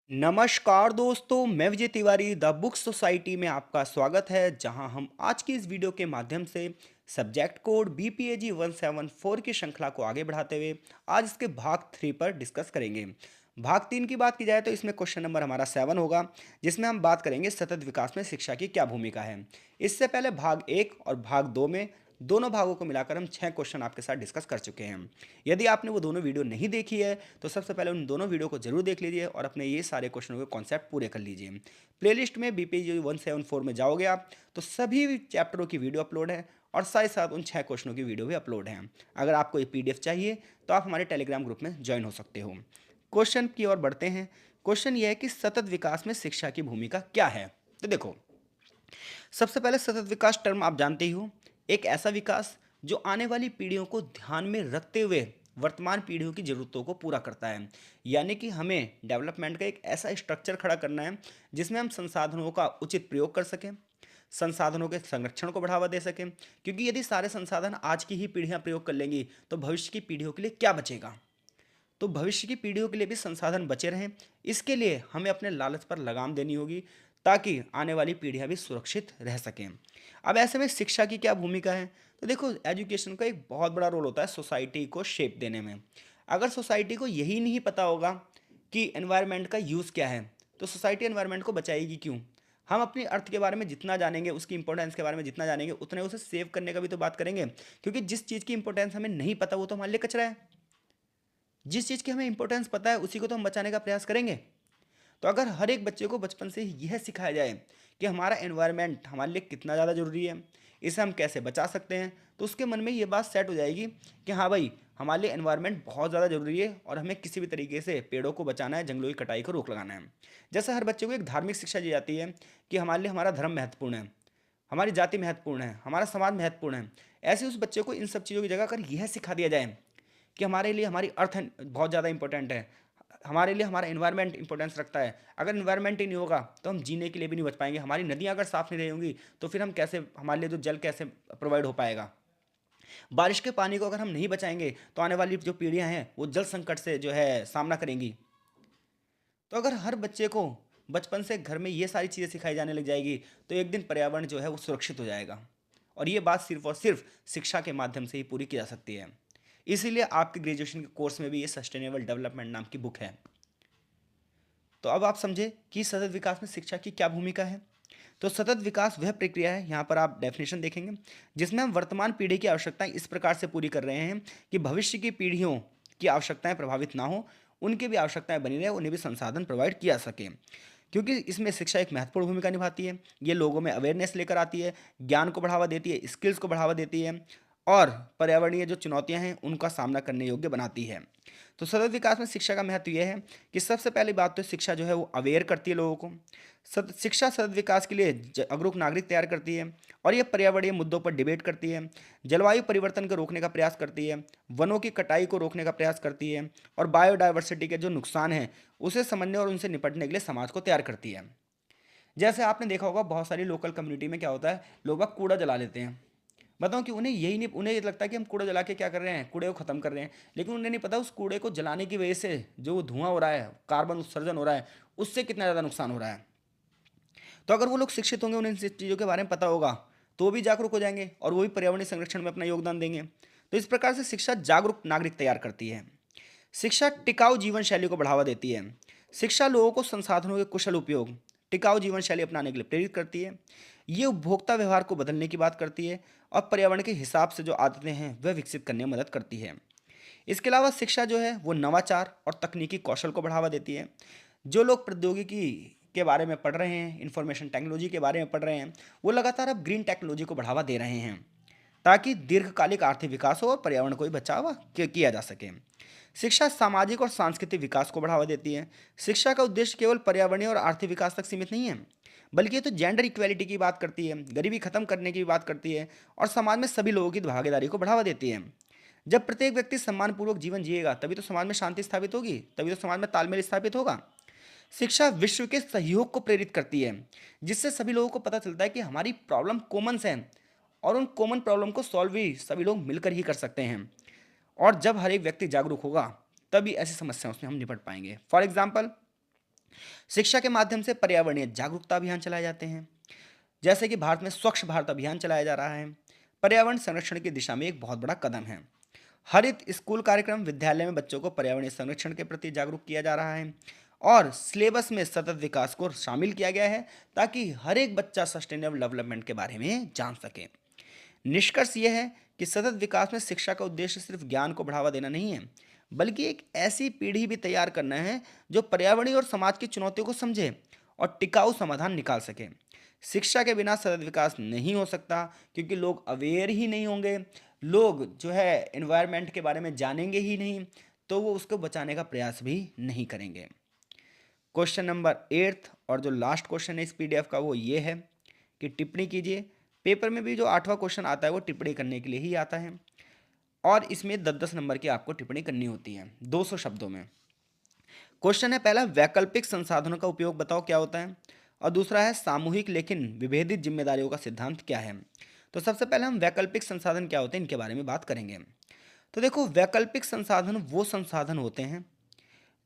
नमस्कार दोस्तों, मैं Vijay Tiwari the book society में आपका स्वागत है। जहां हम आज की इस वीडियो के माध्यम से सब्जेक्ट कोड BPAG 174 की श्रृंखला को आगे बढ़ाते हुए आज इसके भाग 3 पर डिस्कस करेंगे। भाग 3 की बात की जाए तो इसमें क्वेश्चन नंबर हमारा 7 होगा, जिसमें हम बात करेंगे सतत विकास में शिक्षा की क्या भूमिका है। इससे पहले भाग 1 और भाग 2 में दोनों भागों को मिलाकर हम 6 क्वेश्चन आपके साथ डिस्कस कर चुके हैं। यदि आपने वो दोनों वीडियो नहीं देखी है तो सबसे पहले उन दोनों वीडियो को जरूर देख लीजिए और अपने ये सारे क्वेश्चनों के कॉन्सेप्ट पूरे कर लीजिए। प्लेलिस्ट में BPG 174 में जाओगे आप तो सभी चैप्टरों की वीडियो अपलोड है और साथ ही साथ उन 6 क्वेश्चनों की वीडियो भी अपलोड है। अगर आपको ये PDF चाहिए तो आप हमारे टेलीग्राम ग्रुप में ज्वाइन हो सकते हो। क्वेश्चन की ओर बढ़ते हैं। क्वेश्चन यह है कि सतत विकास में शिक्षा की भूमिका क्या है। तो देखो, सबसे पहले सतत विकास टर्म आप जानते ही हो, एक ऐसा विकास जो आने वाली पीढ़ियों को ध्यान में रखते हुए वर्तमान पीढ़ियों की ज़रूरतों को पूरा करता है। यानी कि हमें डेवलपमेंट का एक ऐसा स्ट्रक्चर खड़ा करना है जिसमें हम संसाधनों का उचित प्रयोग कर सकें, संसाधनों के संरक्षण को बढ़ावा दे सकें। क्योंकि यदि सारे संसाधन आज की ही पीढ़ियां प्रयोग कर लेंगी तो भविष्य की पीढ़ियों के लिए क्या बचेगा। तो भविष्य की पीढ़ियों के लिए भी संसाधन बचे रहें, इसके लिए हमें अपने लालच पर लगाम देनी होगी ताकि आने वाली पीढ़ियां भी सुरक्षित रह सकें। अब ऐसे में शिक्षा की क्या भूमिका है। तो देखो, एजुकेशन का एक बहुत बड़ा रोल होता है सोसाइटी को शेप देने में। अगर सोसाइटी को यही नहीं पता होगा कि एनवायरनमेंट का यूज़ क्या है तो सोसाइटी एनवायरनमेंट को बचाएगी क्यों। हम अपनी अर्थ के बारे में जितना जानेंगे, उसकी इंपॉर्टेंस के बारे में जितना जानेंगे, उतने उसे सेव करने का भी तो बात करेंगे। क्योंकि जिस चीज़ की इंपॉर्टेंस हमें नहीं पता वो तो हमारे लिए कचरा है। जिस चीज़ की हमें इंपॉर्टेंस पता है उसी को तो हम बचाने का प्रयास करेंगे। तो अगर हर एक बच्चे को बचपन से ही यह सिखाया जाए कि हमारा एनवायरनमेंट हमारे लिए कितना ज़्यादा ज़रूरी है, इसे हम कैसे बचा सकते हैं, तो उसके मन में ये बात सेट हो जाएगी कि हाँ भाई, हमारे लिए एनवायरनमेंट बहुत ज़्यादा ज़रूरी है और हमें किसी भी तरीके से पेड़ों को बचाना है, जंगलों की कटाई को रोक लगाना है। जैसे हर बच्चे को एक धार्मिक शिक्षा दी जाती है कि हमारे लिए हमारा धर्म महत्वपूर्ण है, हमारी जाति महत्वपूर्ण है, हमारा समाज महत्वपूर्ण है। ऐसे उस बच्चे को इन सब चीज़ों की जगह अगर यह सिखा दिया जाए कि हमारे लिए हमारी अर्थ बहुत ज़्यादा इंपॉर्टेंट है, हमारे लिए हमारा एनवायरनमेंट इंपॉर्टेंस रखता है। अगर एनवायरनमेंट ही नहीं होगा तो हम जीने के लिए भी नहीं बच पाएंगे। हमारी नदियाँ अगर साफ नहीं रहेंगी तो फिर हम कैसे, हमारे लिए जो जल कैसे प्रोवाइड हो पाएगा। बारिश के पानी को अगर हम नहीं बचाएंगे तो आने वाली जो पीढ़ियाँ हैं वो जल संकट से जो है सामना करेंगी। तो अगर हर बच्चे को बचपन से घर में ये सारी चीज़ें सिखाई जाने लग जाएगी तो एक दिन पर्यावरण जो है वो सुरक्षित हो जाएगा। और ये बात सिर्फ और सिर्फ शिक्षा के माध्यम से ही पूरी की जा सकती है। इसीलिए आपके ग्रेजुएशन के कोर्स में भी ये सस्टेनेबल डेवलपमेंट नाम की बुक है। तो अब आप समझे कि सतत विकास में शिक्षा की क्या भूमिका है। तो सतत विकास वह प्रक्रिया है, यहाँ पर आप डेफिनेशन देखेंगे, जिसमें हम वर्तमान पीढ़ी की आवश्यकताएं इस प्रकार से पूरी कर रहे हैं कि भविष्य की पीढ़ियों की आवश्यकताएं प्रभावित ना हो, उनकी भी आवश्यकताएं बनी रहे, उन्हें भी संसाधन प्रोवाइड किया सके। क्योंकि इसमें शिक्षा एक महत्वपूर्ण भूमिका निभाती है। ये लोगों में अवेयरनेस लेकर आती है, ज्ञान को बढ़ावा देती है, स्किल्स को बढ़ावा देती है और पर्यावरणीय जो चुनौतियां हैं उनका सामना करने योग्य बनाती है। तो सतत विकास में शिक्षा का महत्व यह है कि सबसे पहली बात तो शिक्षा जो है वो अवेयर करती है लोगों को। शिक्षा सतत विकास के लिए जागरूक नागरिक तैयार करती है और ये पर्यावरणीय मुद्दों पर डिबेट करती है, जलवायु परिवर्तन को रोकने का प्रयास करती है, वनों की कटाई को रोकने का प्रयास करती है और बायोडायवर्सिटी के जो नुकसान हैं उसे समझने और उनसे निपटने के लिए समाज को तैयार करती है। जैसे आपने देखा होगा, बहुत सारी लोकल कम्युनिटी में क्या होता है, लोग बाग कूड़ा जला लेते हैं। बताओ कि उन्हें यही नहीं, उन्हें ये लगता है कि हम कूड़ा जला के क्या कर रहे हैं, कूड़े को ख़त्म कर रहे हैं। लेकिन उन्हें नहीं पता उस कूड़े को जलाने की वजह से जो धुआं हो रहा है, कार्बन उत्सर्जन हो रहा है, उससे कितना ज़्यादा नुकसान हो रहा है। तो अगर वो लोग शिक्षित होंगे, उन्हें इन चीज़ों के बारे में पता होगा, तो वो भी जागरूक हो जाएंगे और वो भी पर्यावरणीय संरक्षण में अपना योगदान देंगे। तो इस प्रकार से शिक्षा जागरूक नागरिक तैयार करती है। शिक्षा टिकाऊ जीवन शैली को बढ़ावा देती है। शिक्षा लोगों को संसाधनों के कुशल उपयोग, टिकाऊ जीवन शैली अपनाने के लिए प्रेरित करती है। ये उपभोक्ता व्यवहार को बदलने की बात करती है और पर्यावरण के हिसाब से जो आदतें हैं वह विकसित करने में मदद करती है। इसके अलावा शिक्षा जो है वो नवाचार और तकनीकी कौशल को बढ़ावा देती है। जो लोग प्रौद्योगिकी के बारे में पढ़ रहे हैं, इंफॉर्मेशन टेक्नोलॉजी के बारे में पढ़ रहे हैं, वो लगातार अब ग्रीन टेक्नोलॉजी को बढ़ावा दे रहे हैं ताकि दीर्घकालिक आर्थिक विकास हो और पर्यावरण को भी बचावा किया जा सके। शिक्षा सामाजिक और सांस्कृतिक विकास को बढ़ावा देती है। शिक्षा का उद्देश्य केवल पर्यावरणीय और आर्थिक विकास तक सीमित नहीं है, बल्कि ये तो जेंडर इक्वेलिटी की बात करती है, गरीबी खत्म करने की बात करती है और समाज में सभी लोगों की भागीदारी को बढ़ावा देती है। जब प्रत्येक व्यक्ति सम्मानपूर्वक जीवन जिएगा तभी तो समाज में शांति स्थापित होगी, तभी तो समाज में तालमेल स्थापित होगा। शिक्षा विश्व के सहयोग को प्रेरित करती है, जिससे सभी लोगों को पता चलता है कि हमारी प्रॉब्लम कॉमन है और उन कॉमन प्रॉब्लम को सॉल्व भी सभी लोग मिलकर ही कर सकते हैं। और जब हर एक व्यक्ति जागरूक होगा तभी ऐसी समस्याओं से हम निपट पाएंगे। फॉर एग्जाम्पल, शिक्षा के माध्यम से पर्यावरणीय जागरूकता अभियान चलाए जाते हैं, जैसे कि भारत में स्वच्छ भारत अभियान चलाया जा रहा है। पर्यावरण संरक्षण की दिशा में एक बहुत बड़ा कदम है। हरित स्कूल कार्यक्रम विद्यालय में बच्चों को पर्यावरणीय संरक्षण के प्रति जागरूक किया जा रहा है और सिलेबस में सतत विकास को शामिल किया गया है ताकि हर एक बच्चा सस्टेनेबल डेवलपमेंट के बारे में जान सके। निष्कर्ष यह है कि सतत विकास में शिक्षा का उद्देश्य सिर्फ ज्ञान को बढ़ावा देना नहीं है, बल्कि एक ऐसी पीढ़ी भी तैयार करना है जो पर्यावरणीय और समाज की चुनौतियों को समझे और टिकाऊ समाधान निकाल सके। शिक्षा के बिना सतत विकास नहीं हो सकता, क्योंकि लोग अवेयर ही नहीं होंगे, लोग जो है एनवायरनमेंट के बारे में जानेंगे ही नहीं, तो वो उसको बचाने का प्रयास भी नहीं करेंगे। क्वेश्चन नंबर 8 और जो लास्ट क्वेश्चन है इस पीडीएफ का वो ये है कि टिप्पणी कीजिए। पेपर में भी जो 8वां क्वेश्चन आता है वो टिप्पणी करने के लिए ही आता है और इसमें 10-10 नंबर की आपको टिप्पणी करनी होती है 200 शब्दों में। क्वेश्चन है पहला, वैकल्पिक संसाधनों का उपयोग बताओ क्या होता है, और दूसरा है सामूहिक लेकिन विभेदित जिम्मेदारियों का सिद्धांत क्या है। तो सबसे पहले हम वैकल्पिक संसाधन क्या होते हैं इनके बारे में बात करेंगे। तो देखो, वैकल्पिक संसाधन वो संसाधन होते हैं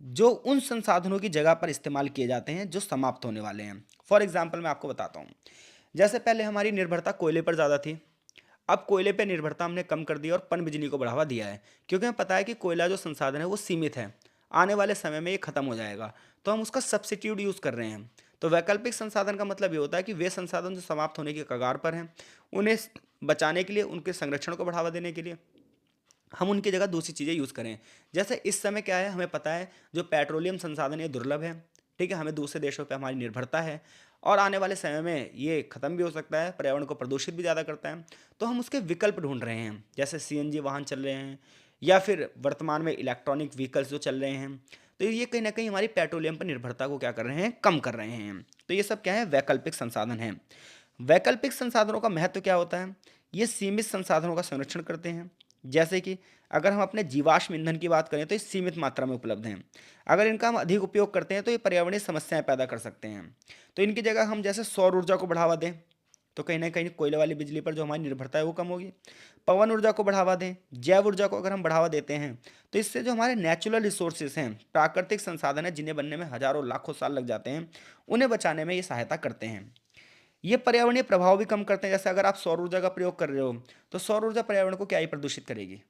जो उन संसाधनों की जगह पर इस्तेमाल किए जाते हैं जो समाप्त होने वाले हैं। फॉर एग्जाम्पल मैं आपको बताता हूँ, जैसे पहले हमारी निर्भरता कोयले पर ज़्यादा थी, अब कोयले पर निर्भरता हमने कम कर दी और पनबिजली को बढ़ावा दिया है, क्योंकि हमें पता है कि कोयला जो संसाधन है वो सीमित है, आने वाले समय में ये खत्म हो जाएगा, तो हम उसका सब्सिट्यूट यूज़ कर रहे हैं। तो वैकल्पिक संसाधन का मतलब ये होता है कि वे संसाधन जो समाप्त होने की कगार पर हैं, उन्हें बचाने के लिए, उनके संरक्षण को बढ़ावा देने के लिए हम उनकी जगह दूसरी चीज़ें यूज़ करें। जैसे इस समय क्या है, हमें पता है जो पेट्रोलियम संसाधन है दुर्लभ है, ठीक है, हमें दूसरे देशों पे हमारी निर्भरता है और आने वाले समय में ये ख़त्म भी हो सकता है, पर्यावरण को प्रदूषित भी ज़्यादा करता है। तो हम उसके विकल्प ढूंढ रहे हैं, जैसे सीएनजी वाहन चल रहे हैं या फिर वर्तमान में इलेक्ट्रॉनिक व्हीकल्स जो चल रहे हैं। तो ये कहीं ना कहीं हमारी पेट्रोलियम पर निर्भरता को क्या कर रहे हैं, कम कर रहे हैं। तो ये सब क्या है, वैकल्पिक संसाधन है। वैकल्पिक संसाधनों का महत्व क्या होता है, ये सीमित संसाधनों का संरक्षण करते हैं। जैसे कि अगर हम अपने जीवाश्म ईंधन की बात करें तो ये सीमित मात्रा में उपलब्ध हैं, अगर इनका हम अधिक उपयोग करते हैं तो ये पर्यावरणीय समस्याएं पैदा कर सकते हैं। तो इनकी जगह हम जैसे सौर ऊर्जा को बढ़ावा दें तो कहीं ना कहीं कोयले वाली बिजली पर जो हमारी निर्भरता है वो कम होगी। पवन ऊर्जा को बढ़ावा दें, जैव ऊर्जा को अगर हम बढ़ावा देते हैं तो इससे जो हमारे नेचुरल रिसोर्सेज हैं, प्राकृतिक संसाधन है जिन्हें बनने में हजारों लाखों साल लग जाते हैं, उन्हें बचाने में ये सहायता करते हैं। ये पर्यावरणीय प्रभाव भी कम करते हैं। जैसे अगर आप सौर ऊर्जा का प्रयोग कर रहे हो तो सौर ऊर्जा पर्यावरण को क्या ही प्रदूषित करेगी,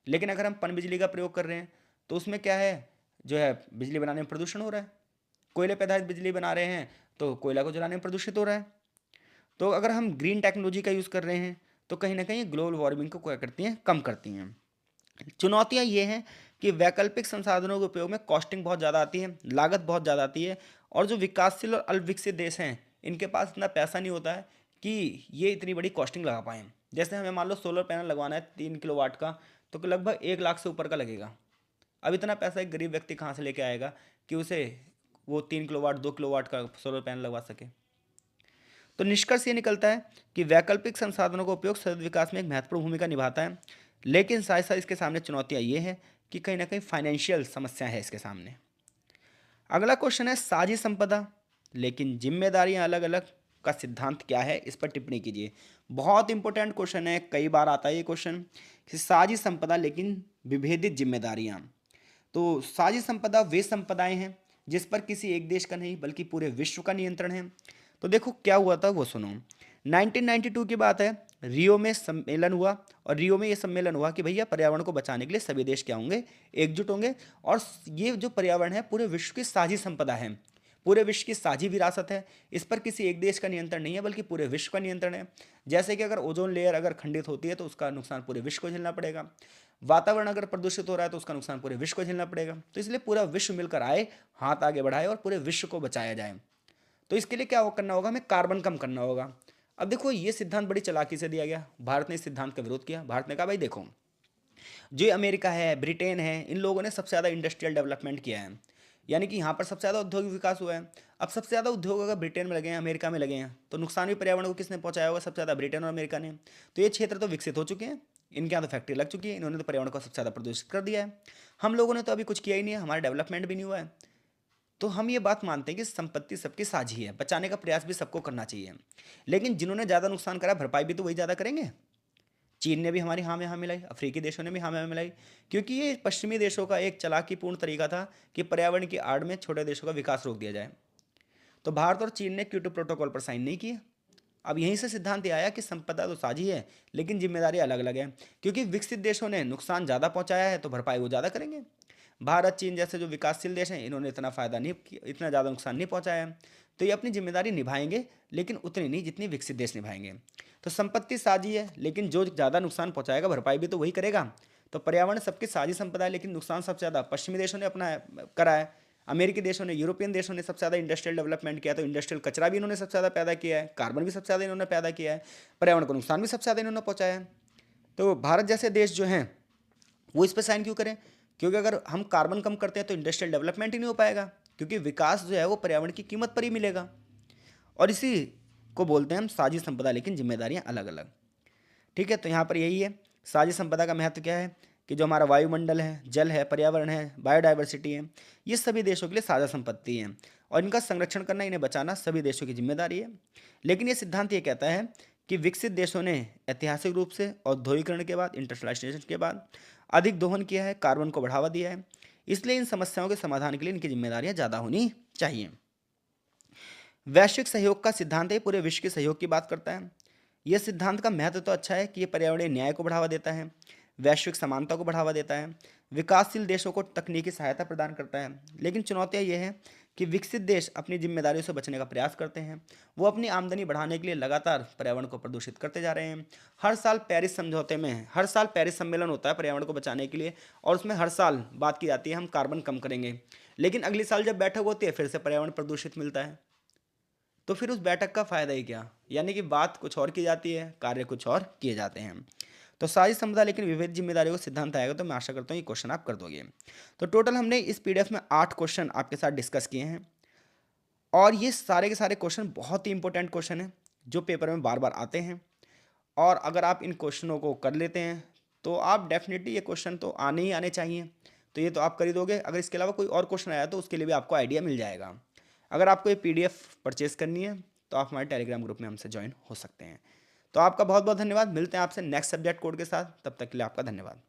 लेकिन अगर हम पनबिजली का प्रयोग कर रहे हैं तो उसमें क्या है, जो है बिजली बनाने में प्रदूषण हो रहा है। कोयले पे आधारित बिजली बना रहे हैं तो कोयला को जलाने में प्रदूषित हो रहा है। तो अगर हम ग्रीन टेक्नोलॉजी का यूज़ कर रहे हैं तो कहीं ना कहीं ग्लोबल वार्मिंग को क्या करती हैं, कम करती हैं। चुनौतियाँ ये हैं कि वैकल्पिक संसाधनों के उपयोग में कॉस्टिंग बहुत ज़्यादा आती है, लागत बहुत ज़्यादा आती है, और जो विकासशील और अल्पविकसित देश हैं इनके पास इतना पैसा नहीं होता है कि ये इतनी बड़ी कॉस्टिंग लगा पाएँ। जैसे हमें मान लो सोलर पैनल लगवाना है 3 किलोवाट का, तो लगभग 1 लाख से ऊपर का लगेगा। अब इतना पैसा एक गरीब व्यक्ति कहाँ से लेके आएगा कि उसे वो 3 किलोवाट 2 किलोवाट का सोलर पैनल लगवा सके। तो निष्कर्ष ये निकलता है कि वैकल्पिक संसाधनों का उपयोग सतत विकास में एक महत्वपूर्ण भूमिका निभाता है, लेकिन साथ साथ इसके सामने चुनौतियाँ ये हैं कि कहीं ना कहीं फाइनेंशियल समस्या है इसके सामने। अगला क्वेश्चन है साझी संपदा लेकिन जिम्मेदारियां अलग अलग का सिद्धांत क्या है, इस पर टिप्पणी कीजिए। बहुत इंपॉर्टेंट क्वेश्चन है, कई बार आता है ये क्वेश्चन कि साझी संपदा लेकिन विभेदित जिम्मेदारियां। तो साझी संपदा वे संपदाएं हैं जिस पर किसी एक देश का नहीं बल्कि पूरे विश्व का नियंत्रण है। तो देखो क्या हुआ था वो सुनो। 1992 की बात है, रियो में सम्मेलन हुआ और रियो में ये सम्मेलन हुआ कि भैया पर्यावरण को बचाने के लिए सभी देश क्या होंगे, एकजुट होंगे, और ये जो पर्यावरण है पूरे विश्व की साझी संपदा है, पूरे विश्व की साझी विरासत है। इस पर किसी एक देश का नियंत्रण नहीं है बल्कि पूरे विश्व का नियंत्रण है। जैसे कि अगर ओजोन लेयर अगर खंडित होती है तो उसका नुकसान पूरे विश्व को झेलना पड़ेगा, वातावरण अगर प्रदूषित हो रहा है तो उसका नुकसान पूरे विश्व को झेलना पड़ेगा। तो इसलिए पूरा विश्व मिलकर आए, हाथ आगे बढ़ाए और पूरे विश्व को बचाया जाए। तो इसके लिए क्या करना होगा, हमें कार्बन कम करना होगा। अब देखो ये सिद्धांत बड़ी चालाकी से दिया गया, भारत ने इस सिद्धांत का विरोध किया। भारत ने कहा भाई देखो, जो अमेरिका है, ब्रिटेन है, इन लोगों ने सबसे ज़्यादा इंडस्ट्रियल डेवलपमेंट किया है, यानी कि यहाँ पर सबसे ज़्यादा औद्योगिक विकास हुआ है। अब सबसे ज़्यादा उद्योग अगर ब्रिटेन में लगे हैं, अमेरिका में लगे हैं, तो नुकसान भी पर्यावरण को किसने पहुंचाया होगा, सबसे ज़्यादा ब्रिटेन और अमेरिका ने। तो ये क्षेत्र तो विकसित हो चुके हैं, इनके यहाँ तो फैक्ट्री लग चुकी है, इन्होंने तो पर्यावरण को सबसे ज़्यादा प्रदूषित कर दिया है। हम लोगों ने तो अभी कुछ किया ही नहीं है, हमारा डेवलपमेंट भी नहीं हुआ है। तो हम ये बात मानते हैं कि संपत्ति सबकी साझी है, बचाने का प्रयास भी सबको करना चाहिए, लेकिन जिन्होंने ज़्यादा नुकसान करा भरपाई भी तो वही ज़्यादा करेंगे। चीन ने भी हमारी हाँ में हाँ मिलाई, अफ्रीकी देशों ने भी हाँ में हाँ मिलाई, क्योंकि ये पश्चिमी देशों का एक चालाकीपूर्ण तरीका था कि पर्यावरण की आड़ में छोटे देशों का विकास रोक दिया जाए। तो भारत और चीन ने क्योटो प्रोटोकॉल पर साइन नहीं किए। अब यहीं से सिद्धांत ये आया कि संपदा तो साझी है, लेकिन जिम्मेदारी अलग अलग है, क्योंकि विकसित देशों ने नुकसान ज़्यादा पहुंचाया है तो भरपाई वो ज़्यादा करेंगे। भारत चीन जैसे जो विकासशील देश हैं, इन्होंने इतना फायदा नहीं इतना ज़्यादा नुकसान नहीं पहुंचाया है, तो ये अपनी जिम्मेदारी निभाएंगे, लेकिन उतनी नहीं जितनी विकसित देश निभाएंगे। तो संपत्ति साझी है, लेकिन जो ज़्यादा नुकसान पहुंचाएगा भरपाई भी तो वही करेगा। तो पर्यावरण सबकी साझी संपदा है, लेकिन नुकसान सबसे ज़्यादा पश्चिमी देशों ने अपना करा है। अमेरिकी देशों ने, यूरोपियन देशों ने सबसे ज़्यादा इंडस्ट्रियल डेवलपमेंट किया, तो इंडस्ट्रियल कचरा भी इन्होंने सबसे ज़्यादा पैदा किया है, कार्बन भी सबसे ज़्यादा इन्होंने पैदा किया है, पर्यावरण को नुकसान भी सबसे ज़्यादा इन्होंने पहुंचाया है। तो भारत जैसे देश जो हैं वो इस पर साइन क्यों करें? क्योंकि अगर हम कार्बन कम करते हैं तो इंडस्ट्रियल डेवलपमेंट ही नहीं हो पाएगा, क्योंकि विकास जो है वो पर्यावरण की कीमत पर ही मिलेगा। और इसी को बोलते हैं हम साझी संपदा, लेकिन जिम्मेदारियां अलग अलग। ठीक है, तो यहाँ पर यही है, साझी संपदा का महत्व क्या है कि जो हमारा वायुमंडल है, जल है, पर्यावरण है, बायोडाइवर्सिटी है, ये सभी देशों के लिए साझा संपत्ति है, और इनका संरक्षण करना, इन्हें बचाना सभी देशों की जिम्मेदारी है। लेकिन ये सिद्धांत ये कहता है कि विकसित देशों ने ऐतिहासिक रूप से औद्योगिकरण के बाद, इंडस्ट्रियलाइजेशन के बाद अधिक दोहन किया है, कार्बन को बढ़ावा दिया है, इसलिए इन समस्याओं के समाधान के लिए इनकी जिम्मेदारियां ज़्यादा होनी चाहिए। वैश्विक सहयोग का सिद्धांत है, पूरे विश्व के सहयोग की बात करता है। यह सिद्धांत का महत्व तो अच्छा है कि यह पर्यावरणीय न्याय को बढ़ावा देता है, वैश्विक समानता को बढ़ावा देता है, विकासशील देशों को तकनीकी सहायता प्रदान करता है। लेकिन चुनौतियां यह है कि विकसित देश अपनी जिम्मेदारियों से बचने का प्रयास करते हैं। वो अपनी आमदनी बढ़ाने के लिए लगातार पर्यावरण को प्रदूषित करते जा रहे हैं। हर साल पेरिस समझौते में, हर साल पेरिस सम्मेलन होता है पर्यावरण को बचाने के लिए, और उसमें हर साल बात की जाती है हम कार्बन कम करेंगे, लेकिन अगले साल जब बैठक होती है फिर से पर्यावरण प्रदूषित मिलता है। तो फिर उस बैठक का फ़ायदा ही क्या? यानी कि बात कुछ और की जाती है, कार्य कुछ और किए जाते हैं। तो सारी संपदा लेकिन विविध जिम्मेदारियों का सिद्धांत आएगा, तो मैं आशा करता हूँ ये क्वेश्चन आप कर दोगे। तो टोटल हमने इस पीडीएफ में 8 क्वेश्चन आपके साथ डिस्कस किए हैं, और ये सारे के सारे क्वेश्चन बहुत ही इंपॉर्टेंट क्वेश्चन हैं जो पेपर में बार बार आते हैं। और अगर आप इन क्वेश्चनों को कर लेते हैं तो आप डेफिनेटली, ये क्वेश्चन तो आने ही आने चाहिए, तो ये तो आप कर ही दोगे। अगर इसके अलावा कोई और क्वेश्चन आया तो उसके लिए भी आपको आइडिया मिल जाएगा। अगर आपको ये पीडीएफ परचेस करनी है तो आप हमारे टेलीग्राम ग्रुप में हमसे ज्वाइन हो सकते हैं। तो आपका बहुत बहुत धन्यवाद। मिलते हैं आपसे नेक्स्ट सब्जेक्ट कोड के साथ, तब तक के लिए आपका धन्यवाद।